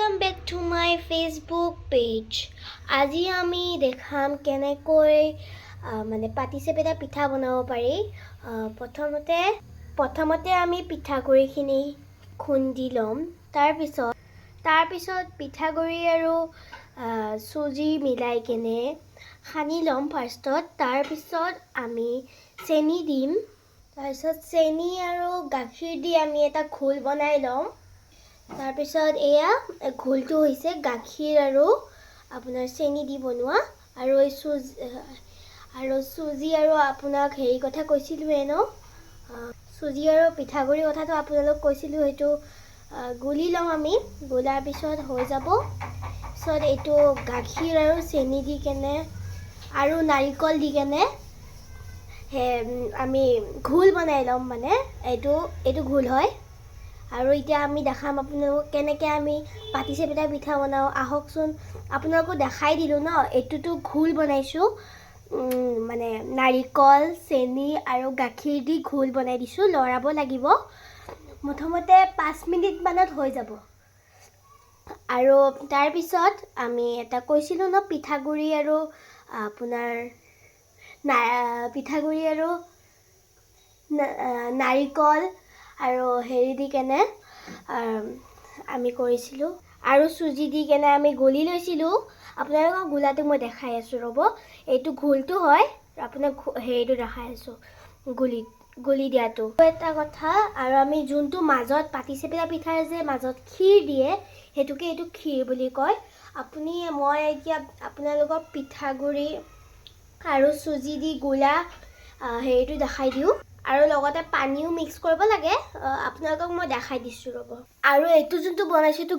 Welcome back to my Facebook page. আজি আমি দেখাম কেনেকৈ মানে পাটিচেপেটা পিঠা বনাব পাৰি। প্ৰথমতে আমি পিঠাগুড়িখিনি খুন্দি ল'ম। তাৰপিছত পিঠাগুড়ি আৰু চুজি মিলাই কেনে সানি ল'ম ফাৰ্ষ্টত। তাৰপিছত আমি চেনি দিম। তাৰপিছত চেনি আৰু গাখীৰ দি আমি এটা ঘোল বনাই ল'ম। তাৰপিছত এয়া ঘোলটো হৈছে গাখীৰ আৰু আপোনাৰ চেনি দি বনোৱা আৰু এই চুজি আৰু আপোনাক হেৰি কথা কৈছিলোঁৱে ন, চুজি আৰু পিঠাগুড়ি কথাটো আপোনালোক কৈছিলোঁ। সেইটো গুলি লওঁ আমি। গুলাৰ পিছত হৈ যাব। পিছত এইটো গাখীৰ আৰু চেনি দি কেনে আৰু নাৰিকল দি কেনে আমি ঘোল বনাই ল'ম। মানে এইটো ঘোল হয়। আৰু এতিয়া আমি দেখাম আপোনালোকক কেনেকৈ আমি পাটিচেপেটা পিঠা বনাওঁ। আহকচোন, আপোনালোকক দেখাই দিলোঁ ন। এইটোতো ঘোল বনাইছোঁ, মানে নাৰিকল, চেনি আৰু গাখীৰ দি ঘোল বনাই দিছোঁ। লৰাব লাগিব। প্ৰথমতে 5 মিনিটমানত হৈ যাব। আৰু তাৰপিছত আমি এটা কৈছিলোঁ ন, পিঠাগুড়ি আৰু আপোনাৰ নাৰিকল আৰু হেৰি দি কেনে আমি কৰিছিলোঁ আৰু চুজি দি কেনে আমি গলি লৈছিলোঁ। আপোনালোকক গোলাটো মই দেখাই আছোঁ, ৰ'ব। এইটো ঘোলটো হয়, আপোনাক হেৰিটো দেখাই আছোঁ, গুলি দিয়াটো। এটা কথা, আৰু আমি যোনটো মাজত পাটিচেপেটা পিঠাৰ যে মাজত ক্ষীৰ দিয়ে, সেইটোকে এইটো ক্ষীৰ বুলি কয়। মই এতিয়া আপোনালোকক পিঠাগুড়ি আৰু চুজি দি গোলা হেৰিটো দেখাই দিওঁ। আৰু লগতে পানীও মিক্স কৰিব লাগে। আপোনালোকক মই দেখাই দিছোঁ, ৰ'ব। আৰু এইটো যোনটো বনাইছোঁ, এইটো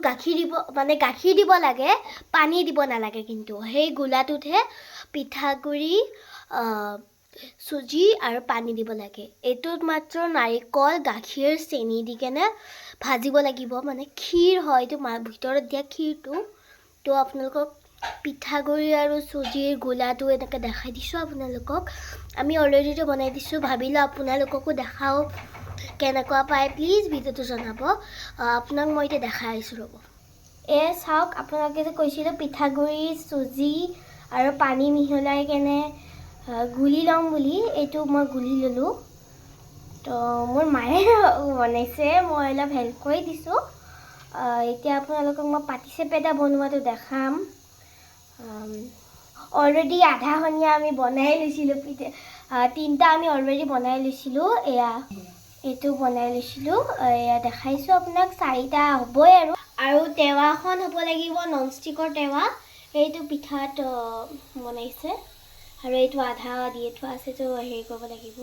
গাখীৰ দিব লাগে, পানী দিব নালাগে। কিন্তু সেই গোলাটোতহে পিঠাগুড়ি, চুজি আৰু পানী দিব লাগে। এইটোত মাত্ৰ নাৰিকল, গাখীৰ, চেনি দি কেনে ভাজিব লাগিব। মানে ক্ষীৰ হয় এইটো, ভিতৰত দিয়া ক্ষীৰটো। তো আপোনালোকক পিঠাগুড়ি আৰু চুজিৰ গোলাটো এনেকৈ দেখাই দিছোঁ আপোনালোকক। আমি অলৰেডিটো বনাই দিছোঁ, ভাবিলোঁ আপোনালোককো দেখাওঁ। কেনেকুৱা পায় প্লিজ ভিডিঅ'টো জনাব। আপোনাক মই এতিয়া দেখাই আছোঁ, ৰ'ব। চাওক, আপোনালোকে যে কৈছিলোঁ পিঠাগুড়ি, চুজি আৰু পানী মিহলাই কেনে গুলি ল'ম বুলি, এইটো মই গুলি ল'লোঁ। তো মোৰ মায়ে বনাইছে, মই অলপ হেল্প কৰি দিছোঁ। এতিয়া আপোনালোকক মই পাটিচেপেটা বনোৱাটো দেখাম। অলৰেডি আধাখনীয়া আমি বনাই লৈছিলোঁ। 3টা আমি অলৰেডি বনাই লৈছিলোঁ। এইটো বনাই লৈছিলোঁ। এয়া দেখাইছোঁ আপোনাক। 4টা হ'বই। আৰু টেৱাখন হ'ব লাগিব ননষ্টিকৰ টেৱা। এইটো পিঠাত বনাইছে। আৰু এইটো আধা দি থোৱা আছে, তো হেৰি কৰিব লাগিব।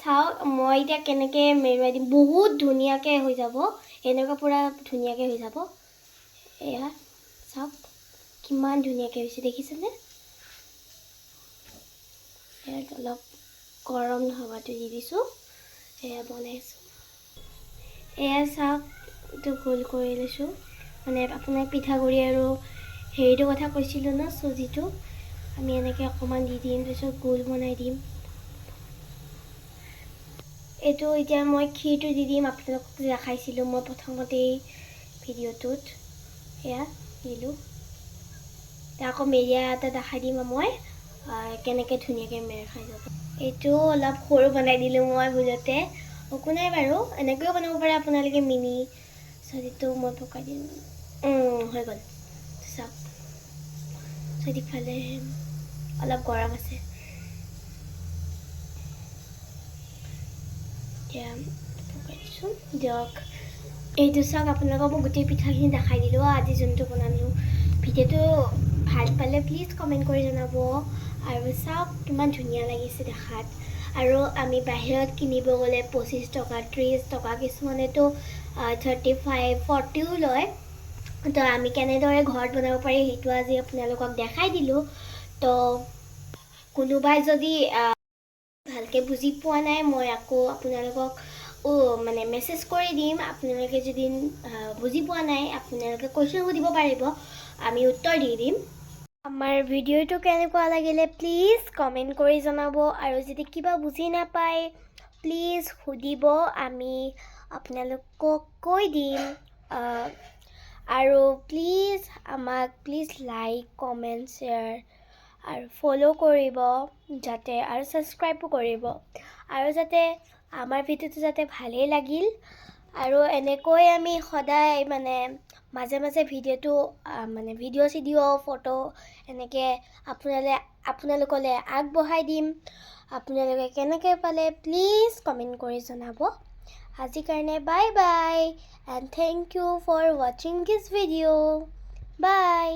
চাওক, মই এতিয়া কেনেকৈ মেৰুৱাই দিম। বহুত ধুনীয়াকৈ হৈ যাব। এনেকুৱা পূৰা ধুনীয়াকৈ হৈ যাব। চাওক কিমান ধুনীয়াকৈ হৈছে, দেখিছেনে? অলপ গৰম হাৱাটো দি দিছোঁ। বনাইছোঁ। চাওক, এইটো গোল কৰি লৈছোঁ। মানে আপোনাক পিঠাগুড়ি আৰু হেৰিটো কথা কৈছিলোঁ ন, চুজিটো আমি এনেকৈ অকণমান দি দিম। তাৰপিছত গোল বনাই দিম। এইটো এতিয়া মই ক্ষীৰটো দি দিম। আপোনালোকক দেখাইছিলোঁ মই প্ৰথমতেই ভিডিঅ'টোত। দিলোঁ। আকৌ মেৰিয়া এটা দেখাই দিম মই, কেনেকৈ ধুনীয়াকৈ মেৰ খাই যাব। এইটো অলপ সৰু বনাই দিলোঁ মই ভুলতে। একো নাই বাৰু, এনেকৈও বনাব পাৰে আপোনালোকে মিনি। চুজিটো মই পকাই দিম। হৈ গ'ল। চাওক, চুজিফালে অলপ গৰম আছে। এতিয়া পকাই দিছোঁ, দিয়ক। এইটো চাওক, আপোনালোকক মই গোটেই পিঠাখিনি দেখাই দিলোঁ। আজি যোনটো বনালোঁ, ভিডিঅ'টো ভাল পালে প্লিজ কমেণ্ট কৰি জনাব। আৰু চাওক কিমান ধুনীয়া লাগিছে দেখাত। আৰু আমি বাহিৰত কিনিব গ'লে 25 টকা, 30 টকা, কিছুমানেতো 35, 40ও লয়। তো আমি কেনেদৰে ঘৰত বনাব পাৰি সেইটো আজি আপোনালোকক দেখাই দিলোঁ। তো কোনোবাই যদি ভালকৈ বুজি পোৱা নাই, মই আকৌ আপোনালোকক মানে মেছেজ কৰি দিম। আপোনালোকে যদি বুজি পোৱা নাই, আপোনালোকে কুৱেশ্যন সুধিব পাৰিব, আমি উত্তৰ দি দিম। আমাৰ ভিডিঅ'টো কেনেকুৱা লাগিলে প্লিজ কমেণ্ট কৰি জনাব। আৰু যদি কিবা বুজি নাপায় প্লিজ সুধিব, আমি আপোনালোকক কৈ দিম আৰু প্লিজ লাইক কমেণ্ট শ্বেয়াৰ আৰু ফ'ল' কৰিব যাতে আৰু ছাবস্ক্ৰাইবো কৰিব আৰু যাতে আমাৰ ভিডিঅ'টো যাতে ভালেই লাগিল আৰু এনেকৈ আমি সদায় মানে মাজে মাজে ভিডিঅ' চিডিঅ' ফটো এনেকৈ আপোনালোকলৈ আগবঢ়াই দিম আপোনালোকে কেনেকৈ পালে প্লিজ কমেণ্ট কৰি জনাব আজিৰ কাৰণে bye bye and thank you for ৱাচিং দিছ ভিডিঅ' বাই